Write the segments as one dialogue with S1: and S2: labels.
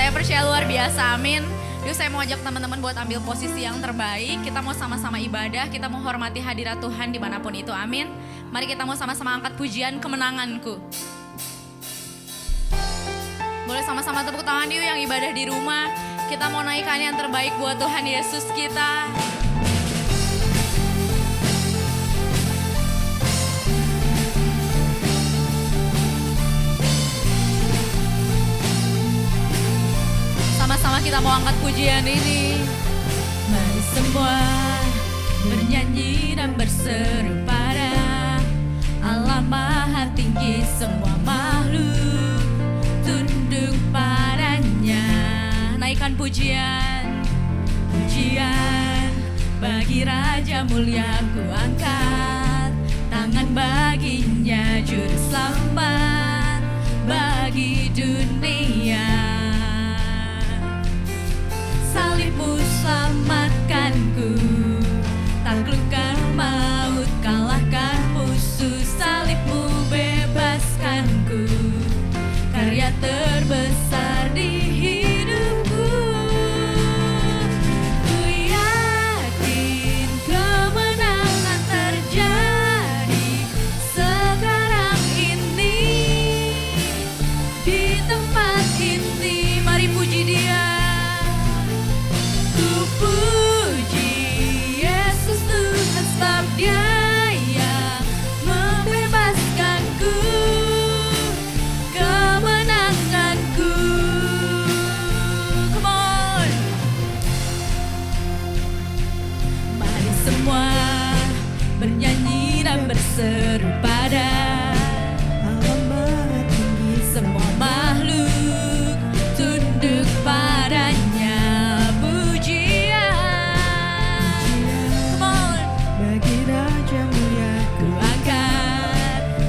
S1: Saya percaya luar biasa, amin. Yuk saya mau ajak teman-teman buat ambil posisi yang terbaik. Kita mau sama-sama ibadah, kita mau hormati hadirat Tuhan dimanapun itu, amin. Mari kita mau sama-sama angkat pujian kemenanganku. Boleh sama-sama tepuk tangan yuk yang ibadah di rumah. Kita mau naikkan yang terbaik buat Tuhan Yesus kita. Sama-sama kita mau angkat pujian ini. Mari semua bernyanyi dan berseru pada Allah Maha Tinggi, semua makhluk tunduk padanya. Naikkan pujian, pujian bagi Raja mulia, ku angkat tangan baginya, juru selamat bagi dunia. Salibmu selamatkanku, taklukkan maut, kalahkan musuh. Salibmu bebaskanku, karya terbesar di hidupku. Ku yakin kemenangan terjadi sekarang ini, di tempat ini. Mari puji Dia. Puji Yesus Tuhan, sebab Dia yang membebaskanku, kemenanganku. Come on. Mari semua bernyanyi dan berseru pada Allah Maha Tinggi, semua makhluk tunduk padanya.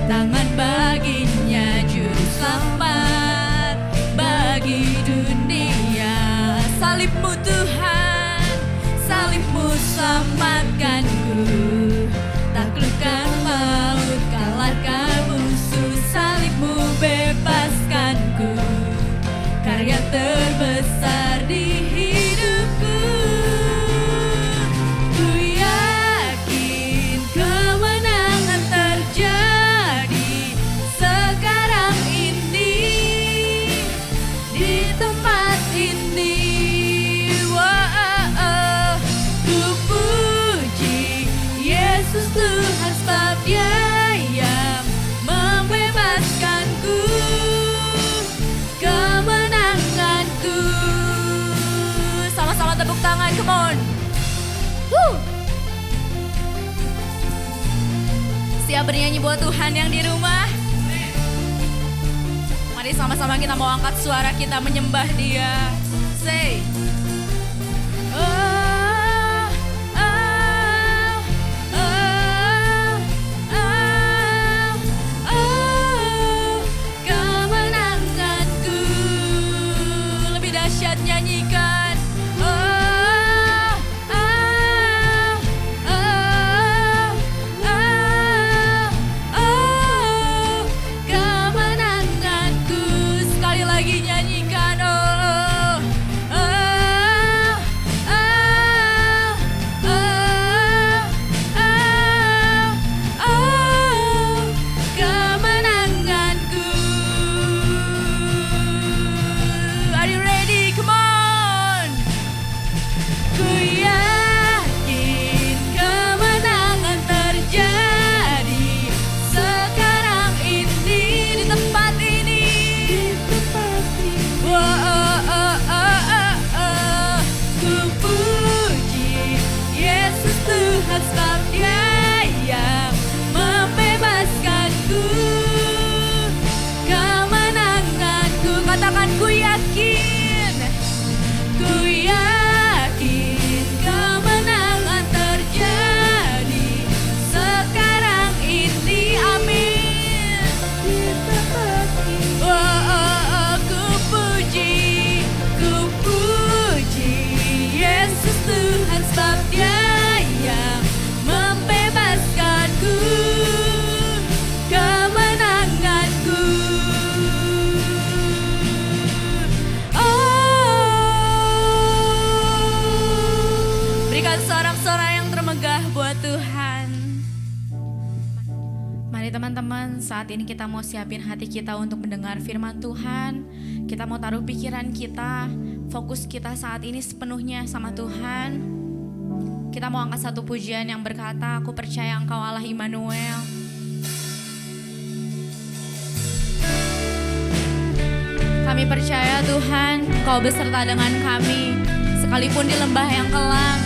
S1: Tangan baginya, juru selamat bagi dunia. Salibmu Tuhan, salibmu selamatkanku, taklukkan maut, kalahkan musuh. Salibmu bebaskanku, karya terbesar di hidupku. Ku yakin kemenangan terjadi sekarang ini, di tempat ini. Wow, ku puji Yesus Tuhan, sebab Dia yang membebaskanku, kemenanganku. Sama-sama tepuk tangan, come on. Siap bernyanyi buat Tuhan yang di rumah? Mari sama-sama kita mau angkat suara kita menyembah Dia. Say, oh, oh, oh, oh, oh, kemenanganku. Lebih dahsyat nyanyikan. Oh, oh, oh, oh, oh, kemenanganku. Sekali lagi nyanyikan. Oh, oh, Tuhan. Mari teman-teman, saat ini kita mau siapin hati kita untuk mendengar firman Tuhan. Kita mau taruh pikiran kita, fokus kita saat ini sepenuhnya sama Tuhan. Kita mau angkat satu pujian yang berkata, aku percaya Engkau Allah Immanuel. Kami percaya Tuhan, Engkau beserta dengan kami. Sekalipun di lembah yang kelam,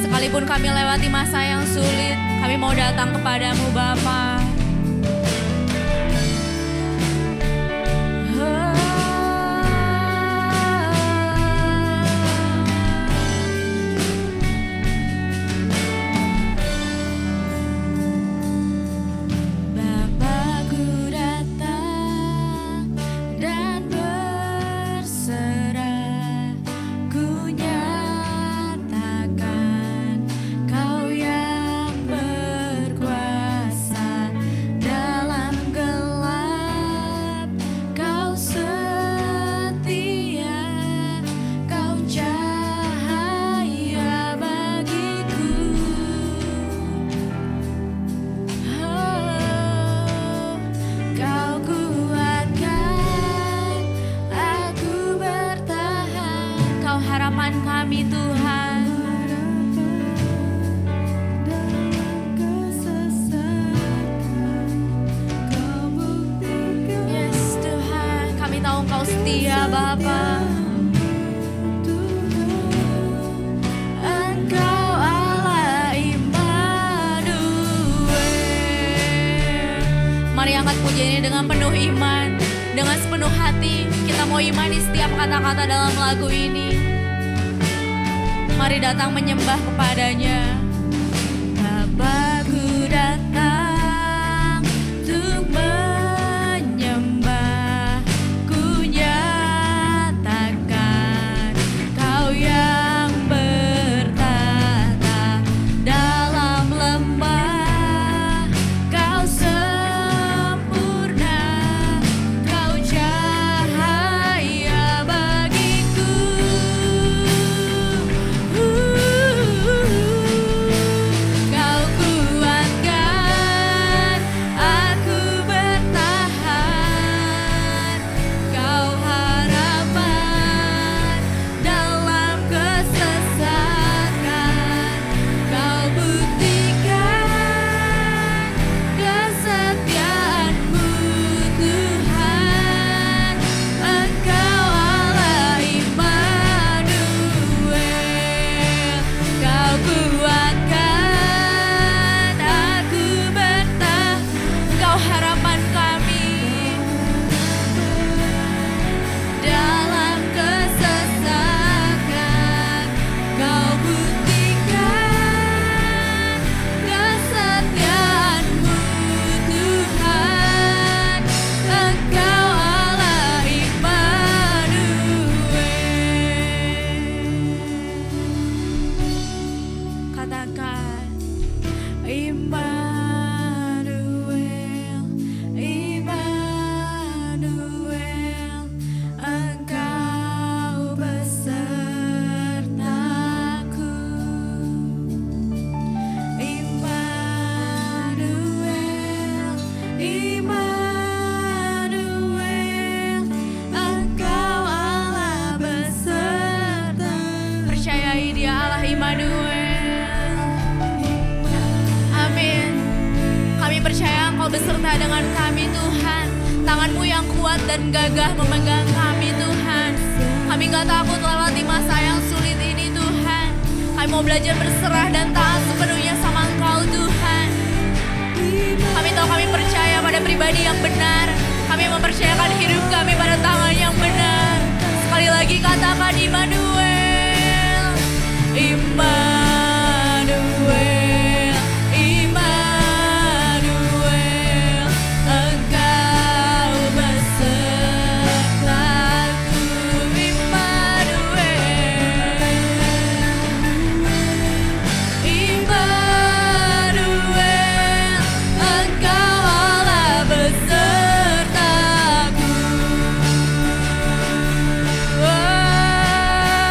S1: sekalipun kami lewati masa yang sulit, kami mau datang kepadamu Bapa. Mari angkat pujian ini dengan penuh iman, dengan sepenuh hati. Kita mau imani setiap kata-kata dalam lagu ini. Mari datang menyembah kepadanya. Bapakku datang untuk menyembah, ku nyatakan Kau yang bertata dalam lembah. Kau sempurna, Kau cahaya bagiku. Kau kuatkan aku bertahan. Kau harapan dalam kesesakan. Kau buktikan kesetiaan-Mu Tuhan. Engkau Allah Immanuel. Kau kuatkan aku bertahan. Engkau harapan kami dalam kesesakan. Kau buktikan kesetiaan-Mu Tuhan. Engkau Allah Immanuel. Katakan Immanuel, Immanuel, Engkau besertaku. Immanuel, Immanuel, Engkau Allah beserta. Percayai Dia Allah Immanuel. Amin. Kami percaya Engkau beserta dengan kami Tuhan. Tangan-Mu yang kuat dan gagah memegang kami Tuhan. Kami gak takut lewati masa yang sulit ini Tuhan. Kami mau belajar berserah dan taat sepenuhnya sama Engkau Tuhan. Kami tahu kami percaya pada pribadi yang benar. Kami mempercayakan hidup kami pada tangan yang benar. Sekali lagi katakan Immanuel, Immanuel, Immanuel, Engkau besertaku. Immanuel, Immanuel, Engkau Allah besertaku. Oh,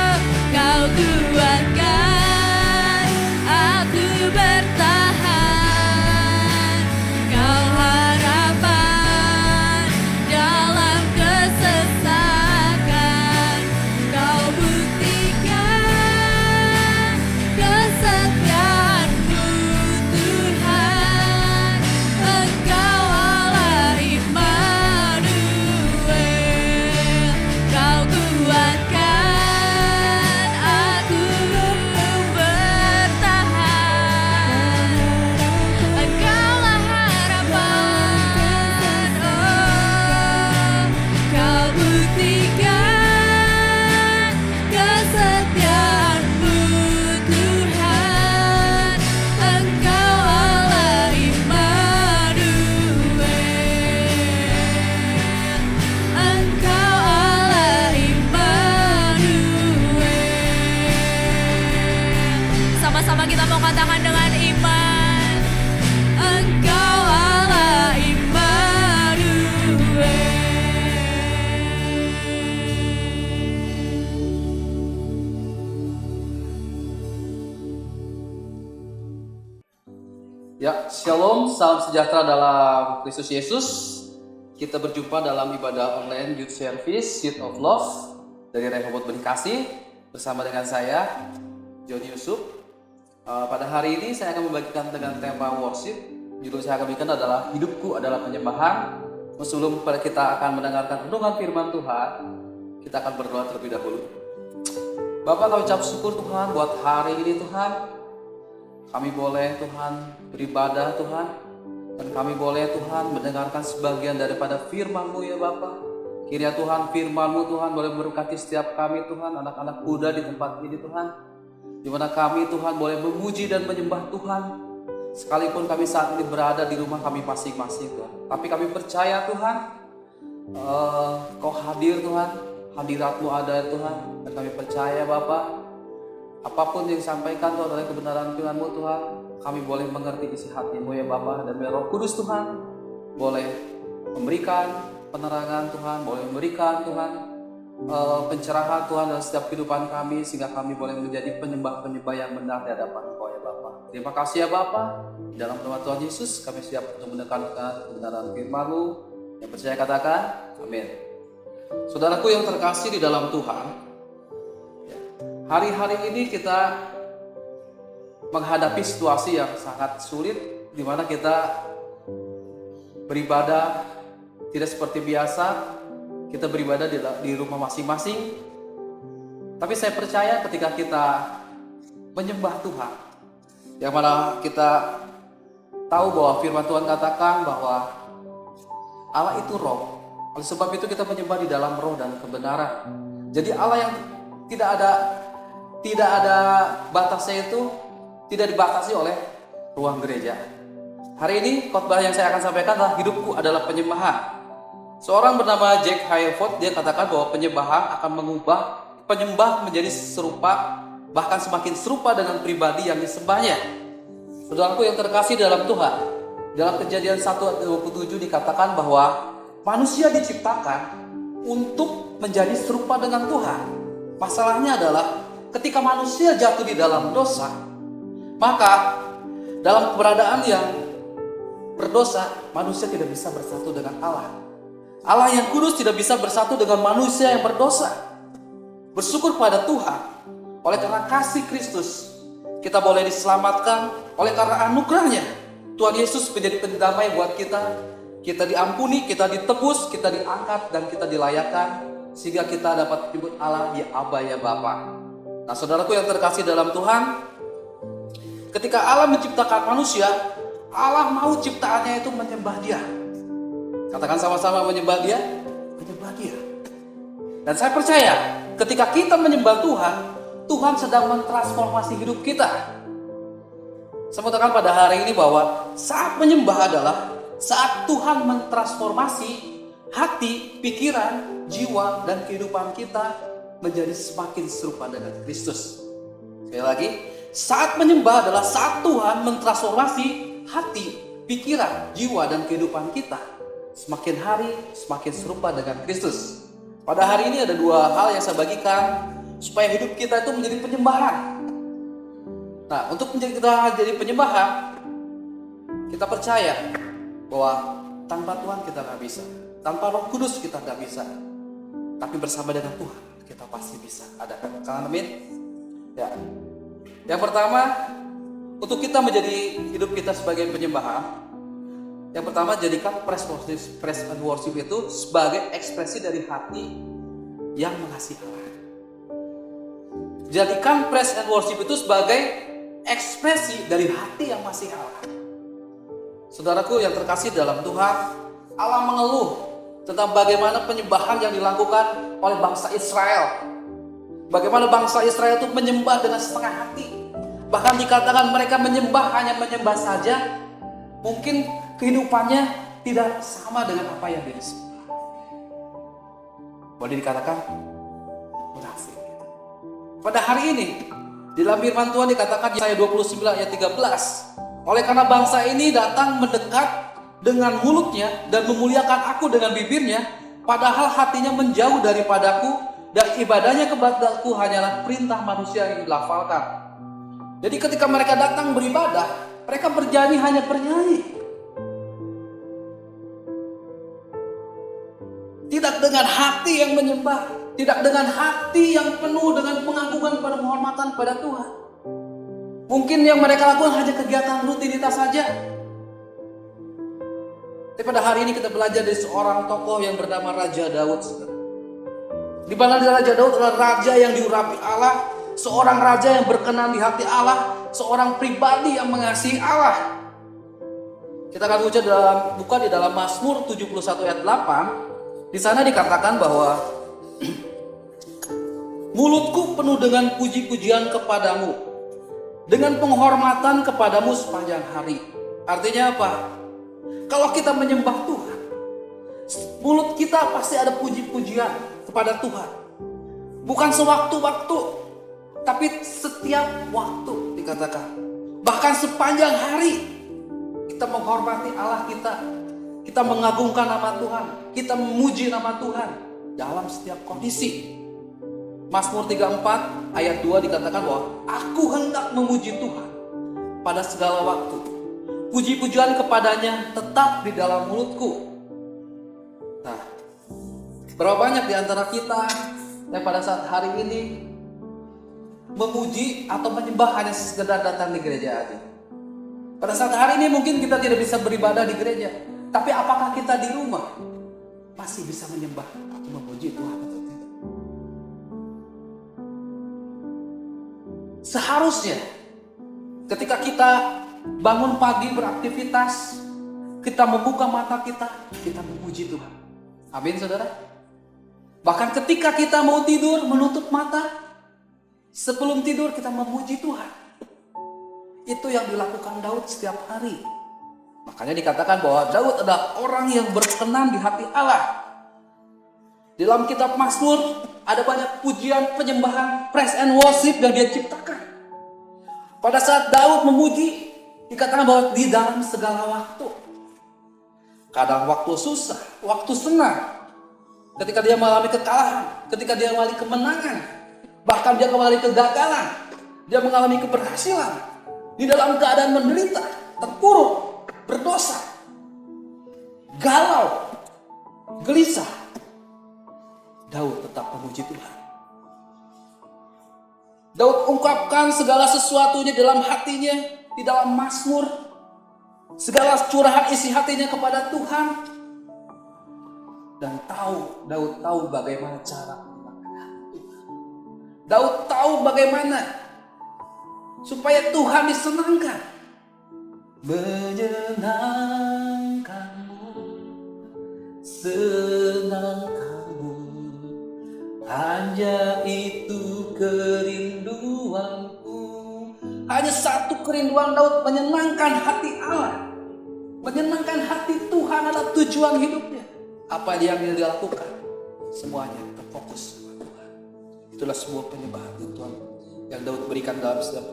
S1: katakan dengan iman, Engkau Allah Immanuel.
S2: Ya, shalom, salam sejahtera dalam Kristus Yesus. Kita berjumpa dalam ibadah online Youth Service, Youth of Love dari Rehoboth Bekasi bersama dengan saya, Joni Yusuf. Pada hari ini saya akan membagikan dengan tema worship. Judul saya akan berikan adalah Hidupku adalah Penyembahan. Sebelum kita akan mendengarkan renungan firman Tuhan, kita akan berdoa terlebih dahulu. Bapak, kami ucap syukur Tuhan buat hari ini Tuhan. Kami boleh Tuhan beribadah Tuhan, dan kami boleh Tuhan mendengarkan sebagian daripada firman-Mu ya Bapa. Kiranya Tuhan firman-Mu Tuhan boleh memberkati setiap kami Tuhan, anak-anak muda di tempat ini Tuhan, di mana kami Tuhan boleh memuji dan menyembah Tuhan, sekalipun kami saat ini berada di rumah kami masing-masing Tuhan. Tapi kami percaya Tuhan, Kau hadir Tuhan, hadirat-Mu ada Tuhan, dan kami percaya Bapa, apapun yang disampaikan Tuhan oleh kebenaran firman-Mu Tuhan, kami boleh mengerti isi hati-Mu ya Bapa, dan biar Roh Kudus Tuhan boleh memberikan penerangan Tuhan, boleh memberikan Tuhan pencerahan Tuhan dalam setiap kehidupan kami, sehingga kami boleh menjadi penyembah-penyembah yang benar di hadapan Engkau ya Bapa. Terima kasih ya Bapa. Dalam nama Tuhan Yesus kami siap untuk mendengarkan kebenaran firman-Mu. Yang percaya katakan amin. Saudaraku yang terkasih di dalam Tuhan, hari-hari ini kita menghadapi situasi yang sangat sulit, di mana kita beribadah tidak seperti biasa. Kita beribadah di rumah masing-masing. Tapi saya percaya ketika kita menyembah Tuhan, yang mana kita tahu bahwa firman Tuhan katakan bahwa Allah itu roh. Oleh sebab itu kita menyembah di dalam roh dan kebenaran. Jadi Allah yang tidak ada batasnya itu tidak dibatasi oleh ruang gereja. Hari ini khotbah yang saya akan sampaikan adalah hidupku adalah penyembahan. Seorang bernama Jack Hayford, dia katakan bahwa penyembahan akan mengubah penyembah menjadi serupa, bahkan semakin serupa dengan pribadi yang disembahnya. Saudaraku yang terkasih dalam Tuhan, dalam Kejadian 1:27 dikatakan bahwa manusia diciptakan untuk menjadi serupa dengan Tuhan. Masalahnya adalah ketika manusia jatuh di dalam dosa, maka dalam keberadaan yang berdosa, manusia tidak bisa bersatu dengan Allah. Allah yang kudus tidak bisa bersatu dengan manusia yang berdosa. Bersyukur pada Tuhan, oleh karena kasih Kristus, kita boleh diselamatkan. Oleh karena anugerahnya, Tuhan Yesus menjadi pendamai buat kita. Kita diampuni, kita ditebus, kita diangkat, dan kita dilayakkan, sehingga kita dapat menyebut Allah ya Aba ya Bapa. Nah saudaraku yang terkasih dalam Tuhan, ketika Allah menciptakan manusia, Allah mau ciptaannya itu menyembah Dia. Katakan sama-sama, menyembah Dia, menyembah Dia. Dan saya percaya ketika kita menyembah Tuhan, Tuhan sedang mentransformasi hidup kita. Saya mengatakan pada hari ini bahwa saat menyembah adalah saat Tuhan mentransformasi hati, pikiran, jiwa, dan kehidupan kita menjadi semakin serupa dengan Kristus. Sekali lagi, saat menyembah adalah saat Tuhan mentransformasi hati, pikiran, jiwa, dan kehidupan kita semakin hari semakin serupa dengan Kristus. Pada hari ini ada dua hal yang saya bagikan supaya hidup kita itu menjadi penyembahan. Nah, untuk kita jadi penyembahan, kita percaya bahwa tanpa Tuhan kita nggak bisa, tanpa Roh Kudus kita nggak bisa. Tapi bersama dengan Tuhan kita pasti bisa. Ada kan? Amin. Ya. Yang pertama, untuk kita menjadi hidup kita sebagai penyembahan, yang pertama jadikan praise and worship itu sebagai ekspresi dari hati yang mengasihi Allah. Jadikan praise and worship itu sebagai ekspresi dari hati yang mengasihi Allah. Saudaraku yang terkasih dalam Tuhan, Allah mengeluh tentang bagaimana penyembahan yang dilakukan oleh bangsa Israel. Bagaimana bangsa Israel itu menyembah dengan setengah hati. Bahkan dikatakan mereka menyembah hanya menyembah saja. Mungkin kehidupannya tidak sama dengan apa yang disembah. Boleh dikatakan munafik. Pada hari ini Di dalam firman Tuhan dikatakan Yesaya 29 ayat 13. Oleh karena bangsa ini datang mendekat dengan mulutnya dan memuliakan aku dengan bibirnya, padahal hatinya menjauh daripadaku dan ibadahnya kepadaku hanyalah perintah manusia yang dilafalkan. Jadi ketika mereka datang beribadah, mereka bernyanyi hanya bernyanyi. Tidak dengan hati yang menyembah, tidak dengan hati yang penuh dengan pengagungan pada penghormatan pada Tuhan. Mungkin yang mereka lakukan hanya kegiatan rutinitas saja. Tapi pada hari ini kita belajar dari seorang tokoh yang bernama Raja Daud. Di mana Raja Daud adalah raja yang diurapi Allah, seorang raja yang berkenan di hati Allah, seorang pribadi yang mengasihi Allah. Kita akan buka di dalam Mazmur 71 ayat 8. Di sana dikatakan bahwa mulutku penuh dengan puji-pujian kepadamu, dengan penghormatan kepadamu sepanjang hari. Artinya apa? Kalau kita menyembah Tuhan, mulut kita pasti ada puji-pujian kepada Tuhan. Bukan sewaktu-waktu, tapi setiap waktu dikatakan. Bahkan sepanjang hari kita menghormati Allah kita. Kita mengagungkan nama Tuhan, kita memuji nama Tuhan dalam setiap kondisi. Mazmur 34 ayat 2 dikatakan bahwa aku hendak memuji Tuhan pada segala waktu. Puji-pujian kepadanya tetap di dalam mulutku. Nah, berapa banyak di antara kita yang pada saat hari ini memuji atau menyembah hanya sekedar datang di gereja aja. Pada saat hari ini mungkin kita tidak bisa beribadah di gereja, tapi apakah kita di rumah masih bisa menyembah atau memuji Tuhan atau tidak? Seharusnya ketika kita bangun pagi beraktivitas, kita membuka mata kita memuji Tuhan. Amin saudara. Bahkan ketika kita mau tidur, menutup mata, sebelum tidur kita memuji Tuhan. Itu yang dilakukan Daud setiap hari. Makanya dikatakan bahwa Daud adalah orang yang berkenan di hati Allah. Di dalam kitab Mazmur ada banyak pujian, penyembahan, praise and worship yang dia ciptakan. Pada saat Daud memuji, dikatakan bahwa di dalam segala waktu. Kadang waktu susah, waktu senang. Ketika dia mengalami kekalahan, ketika dia mengalami kemenangan, bahkan dia mengalami kegagalan, dia mengalami keberhasilan, di dalam keadaan menderita, terpuruk, berdosa, galau, gelisah, Daud tetap memuji Tuhan. Daud ungkapkan segala sesuatunya dalam hatinya, di dalam Mazmur, segala curahan isi hatinya kepada Tuhan. Dan Daud tahu bagaimana cara menyenangkan hati Tuhan. Daud tahu bagaimana supaya Tuhan disenangkan. Menyenangkanmu, senangkanmu, hanya itu kerinduanku. Hanya satu kerinduan Daud, menyenangkan hati Allah. Menyenangkan hati Tuhan adalah tujuan hidupnya. Apa yang dia lakukan, semuanya terfokus sama Tuhan. Itulah sebuah penyembahan Tuhan yang Daud berikan dalam setiap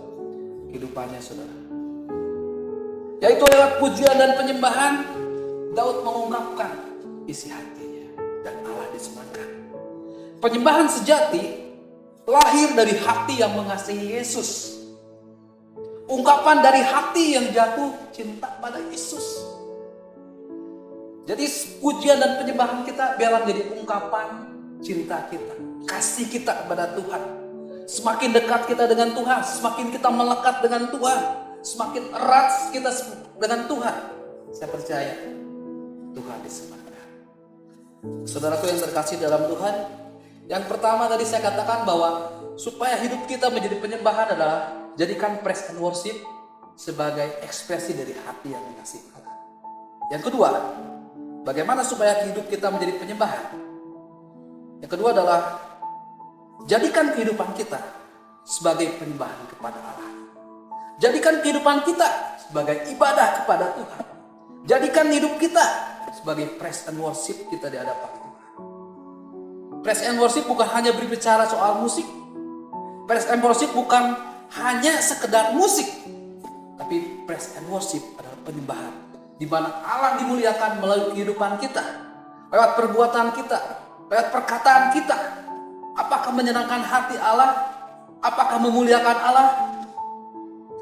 S2: kehidupannya saudara. Yaitu lewat pujian dan penyembahan, Daud mengungkapkan isi hatinya dan Allah disenangkan. Penyembahan sejati lahir dari hati yang mengasihi Yesus. Ungkapan dari hati yang jatuh cinta pada Yesus. Jadi pujian dan penyembahan kita biarlah menjadi ungkapan cinta kita, kasih kita kepada Tuhan. Semakin dekat kita dengan Tuhan, semakin kita melekat dengan Tuhan, semakin erat kita dengan Tuhan. Saya percaya Tuhan disenangkan. Saudaraku yang terkasih dalam Tuhan, yang pertama tadi saya katakan bahwa supaya hidup kita menjadi penyembahan adalah jadikan praise and worship sebagai ekspresi dari hati yang mengasihi Allah. Yang kedua, bagaimana supaya hidup kita menjadi penyembahan? Yang kedua adalah jadikan kehidupan kita sebagai penyembahan kepada Allah. Jadikan kehidupan kita sebagai ibadah kepada Tuhan. Jadikan hidup kita sebagai praise and worship kita di hadapan Tuhan. Praise and worship bukan hanya berbicara soal musik. Praise and worship bukan hanya sekedar musik. Tapi praise and worship adalah penyembahan, di mana Allah dimuliakan melalui kehidupan kita, lewat perbuatan kita, lewat perkataan kita. Apakah menyenangkan hati Allah? Apakah memuliakan Allah?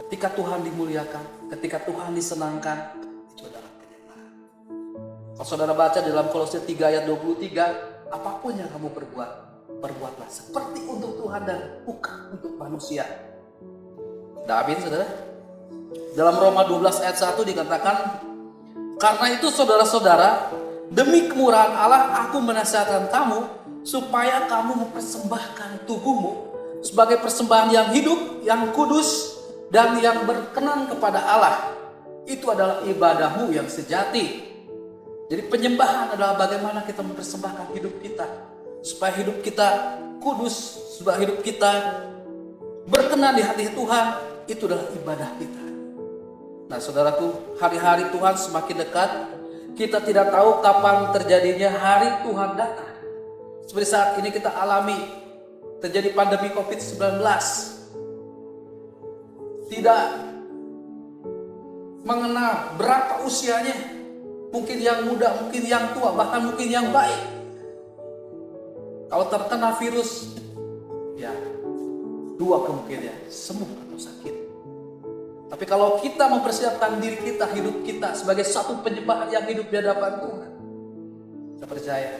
S2: Ketika Tuhan dimuliakan, ketika Tuhan disenangkan, itu adalah penyembahan. Kalau saudara baca dalam Kolose 3 ayat 23, apapun yang kamu perbuat, perbuatlah seperti untuk Tuhan dan bukan untuk manusia. Amin, saudara. Dalam Roma 12 ayat 1 dikatakan, karena itu saudara-saudara, demi kemurahan Allah aku menasihatkan kamu supaya kamu mempersembahkan tubuhmu sebagai persembahan yang hidup, yang kudus, dan yang berkenan kepada Allah. Itu adalah ibadahmu yang sejati. Jadi penyembahan adalah bagaimana kita mempersembahkan hidup kita supaya hidup kita kudus, supaya hidup kita berkenan di hati Tuhan. Itu adalah ibadah kita. Nah, saudaraku, hari-hari Tuhan semakin dekat. Kita tidak tahu kapan terjadinya hari Tuhan datang. Seperti saat ini kita alami terjadi pandemi COVID-19. Tidak mengenal berapa usianya. Mungkin yang muda, mungkin yang tua, bahkan mungkin yang baik. Kalau terkena virus, ya dua kemungkinan, sembuh atau sakit. Tapi kalau kita mempersiapkan diri kita, hidup kita sebagai satu penyembahan yang hidup di hadapan Tuhan, saya percaya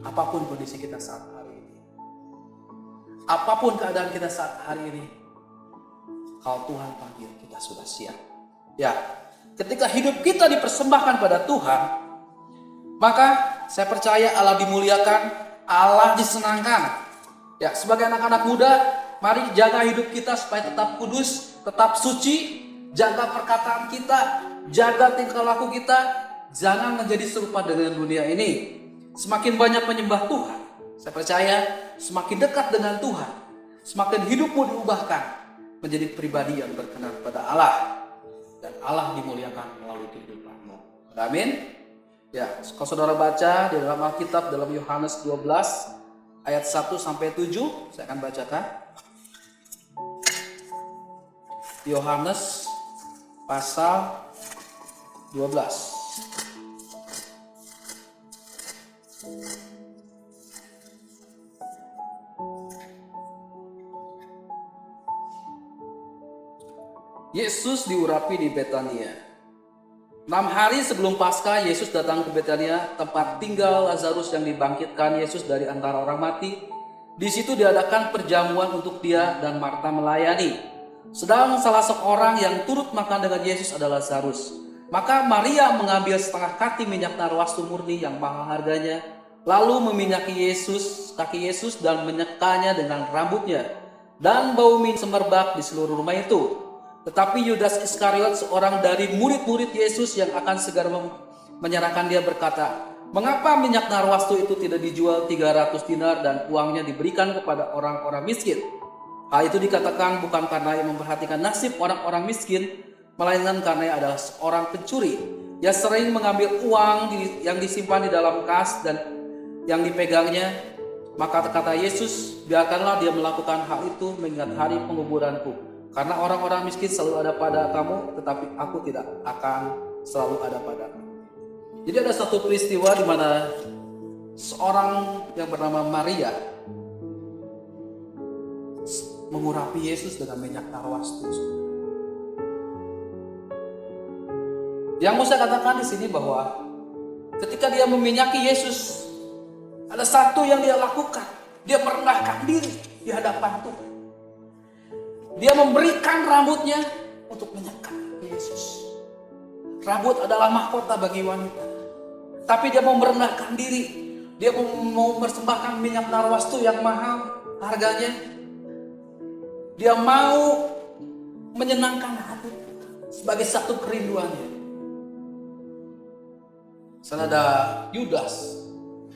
S2: apapun kondisi kita saat hari ini, apapun keadaan kita saat hari ini, kalau Tuhan panggil, kita sudah siap. Ya, ketika hidup kita dipersembahkan pada Tuhan, maka saya percaya Allah dimuliakan, Allah disenangkan. Ya, sebagai anak-anak muda, mari jaga hidup kita supaya tetap kudus, tetap suci, jaga perkataan kita, jaga tingkah laku kita, jangan menjadi serupa dengan dunia ini. Semakin banyak menyembah Tuhan, saya percaya semakin dekat dengan Tuhan, semakin hidupmu diubahkan menjadi pribadi yang berkenan pada Allah, dan Allah dimuliakan melalui kehidupanmu. Amin. Ya, kalau saudara baca di dalam Alkitab dalam Yohanes 12 ayat 1 sampai 7, saya akan bacakan. Yohanes pasal 12. Yesus diurapi di Betania. 6 hari sebelum Paskah, Yesus datang ke Betania, tempat tinggal Lazarus yang dibangkitkan Yesus dari antara orang mati. Di situ diadakan perjamuan untuk dia dan Marta melayani. Sedang salah seorang yang turut makan dengan Yesus adalah Lazarus. Maka Maria mengambil setengah kati minyak narwastu murni yang mahal harganya, lalu meminyaki kaki Yesus dan menyekanya dengan rambutnya. Dan bau minyak semerbak di seluruh rumah itu. Tetapi Yudas Iskariot, seorang dari murid-murid Yesus yang akan segera menyerahkan dia, berkata, "Mengapa minyak narwastu itu tidak dijual 300 dinar dan uangnya diberikan kepada orang-orang miskin?" Hal itu dikatakan bukan karena ia memperhatikan nasib orang-orang miskin, melainkan karena ia adalah seorang pencuri. Ia sering mengambil uang yang disimpan di dalam kas dan yang dipegangnya. Maka kata Yesus, "Biarkanlah dia melakukan hal itu mengingat hari penguburanku. Karena orang-orang miskin selalu ada pada kamu, tetapi aku tidak akan selalu ada padamu." Jadi ada satu peristiwa di mana seorang yang bernama Maria mengurapi Yesus dengan minyak narwastu. Yang mau saya katakan di sini bahwa ketika dia meminyaki Yesus, ada satu yang dia lakukan. Dia merendahkan diri di hadapan Tuhan. Dia memberikan rambutnya untuk menyekat Yesus. Rambut adalah mahkota bagi wanita. Tapi dia mau merendahkan diri. Dia mau mempersembahkan minyak narwastu yang mahal harganya. Dia mau menyenangkan hati sebagai satu kerinduannya. Sana ada Yudas.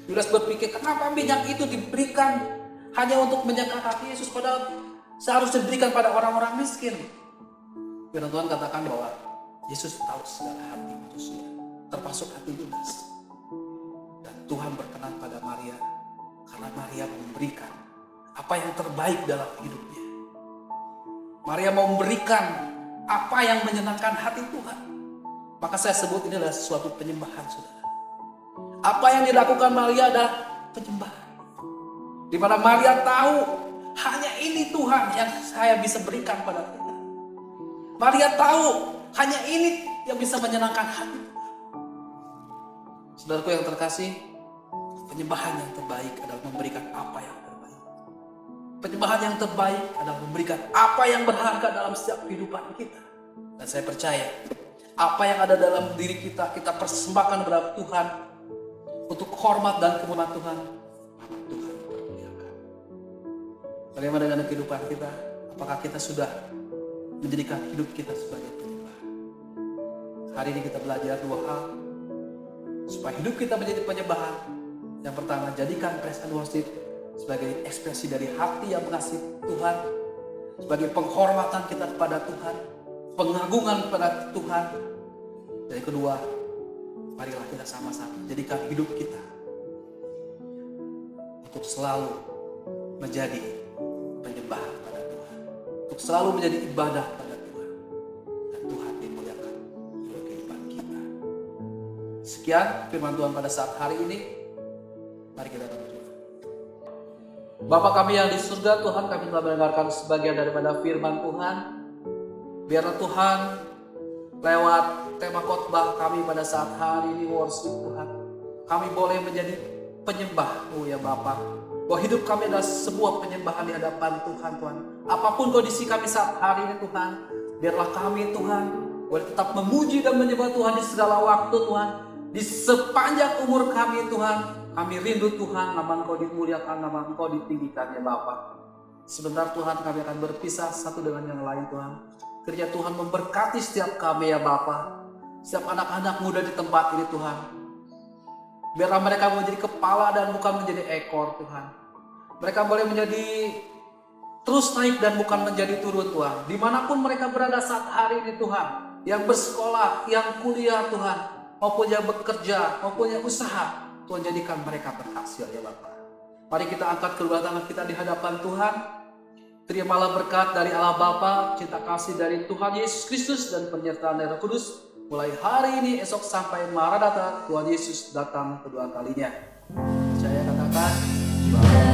S2: Yudas berpikir, kenapa minyak itu diberikan hanya untuk menyekat kaki Yesus, padahal seharusnya diberikan pada orang-orang miskin. Firman Tuhan katakan bahwa Yesus tahu segala hati manusia, termasuk hati Yudas. Dan Tuhan berkenan pada Maria, karena Maria memberikan apa yang terbaik dalam hidupnya. Maria mau memberikan apa yang menyenangkan hati Tuhan. Maka saya sebut ini adalah suatu penyembahan, saudara. Apa yang dilakukan Maria adalah penyembahan. Di mana Maria tahu hanya ini Tuhan yang saya bisa berikan pada Tuhan. Maria tahu hanya ini yang bisa menyenangkan hati Tuhan. Saudaraku yang terkasih, penyembahan yang terbaik adalah memberikan apa yang terbaik. Penyembahan yang terbaik adalah memberikan apa yang berharga dalam setiap kehidupan kita. Dan saya percaya, apa yang ada dalam diri kita, kita persembahkan kepada Tuhan untuk hormat dan kemuliaan Tuhan. Maka Tuhan bermuliakan. Bagaimana dengan kehidupan kita? Apakah kita sudah menjadikan hidup kita sebagai penyembah? Hari ini kita belajar dua hal supaya hidup kita menjadi penyembahan. Yang pertama, jadikan praise and worship sebagai ekspresi dari hati yang mengasihi Tuhan, sebagai penghormatan kita kepada Tuhan, pengagungan kepada Tuhan. Dan yang kedua, marilah kita sama-sama jadikan hidup kita untuk selalu menjadi penyembah pada Tuhan, untuk selalu menjadi ibadah pada Tuhan, dan Tuhan dimuliakan dalam kehidupan kita. Sekian firman Tuhan pada saat hari ini. Mari kita berdoa. Bapa kami yang di surga, Tuhan, kami telah mendengarkan sebagian daripada firman Tuhan. Biarlah Tuhan lewat tema khotbah kami pada saat hari ini worship Tuhan, kami boleh menjadi penyembah-Mu ya Bapa. Bahwa hidup kami adalah sebuah penyembahan di hadapan Tuhan, Tuhan. Apapun kondisi kami saat hari ini Tuhan, biarlah kami Tuhan boleh tetap memuji dan menyembah Tuhan di segala waktu Tuhan. Di sepanjang umur kami Tuhan, kami rindu Tuhan, nama Engkau dimuliakan, nama Engkau ditinggikan ya Bapa. Sebentar Tuhan kami akan berpisah satu dengan yang lain Tuhan. Kiranya Tuhan memberkati setiap kami ya Bapa. Setiap anak-anak muda di tempat ini Tuhan. Biarlah mereka menjadi kepala dan bukan menjadi ekor Tuhan. Mereka boleh menjadi terus naik dan bukan menjadi turun Tuhan. Dimanapun mereka berada saat hari ini Tuhan. Yang bersekolah, yang kuliah Tuhan. Maupun yang bekerja, maupun yang usaha. Tuhan jadikan mereka berhasil ya Bapa. Mari kita angkat kedua tangan kita di hadapan Tuhan. Terimalah berkat dari Allah Bapa, cinta kasih dari Tuhan Yesus Kristus, dan penyertaan dari Roh Kudus. Mulai hari ini, esok sampai Maranatha, Tuhan Yesus datang kedua kalinya. Saya katakan, Bapa.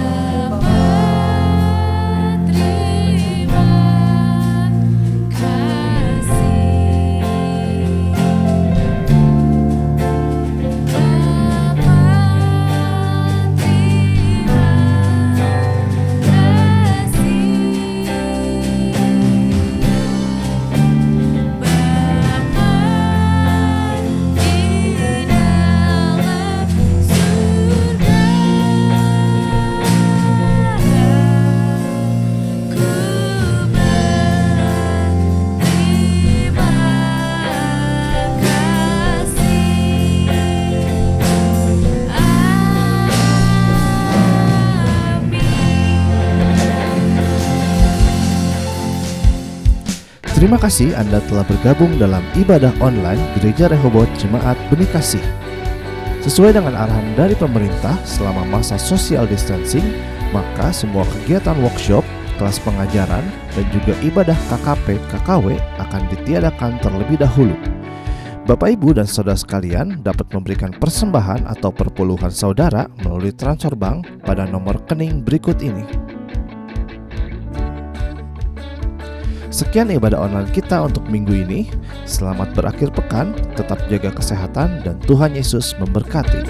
S3: Terima kasih Anda telah bergabung dalam ibadah online Gereja Rehoboth Jemaat Benih Kasih. Sesuai dengan arahan dari pemerintah selama masa social distancing, maka semua kegiatan workshop, kelas pengajaran, dan juga ibadah KKP, KKW akan ditiadakan terlebih dahulu. Bapak, Ibu, dan saudara sekalian dapat memberikan persembahan atau perpuluhan saudara melalui transfer bank pada nomor rekening berikut ini. Sekian ibadah online kita untuk minggu ini. Selamat berakhir pekan, tetap jaga kesehatan, dan Tuhan Yesus memberkati.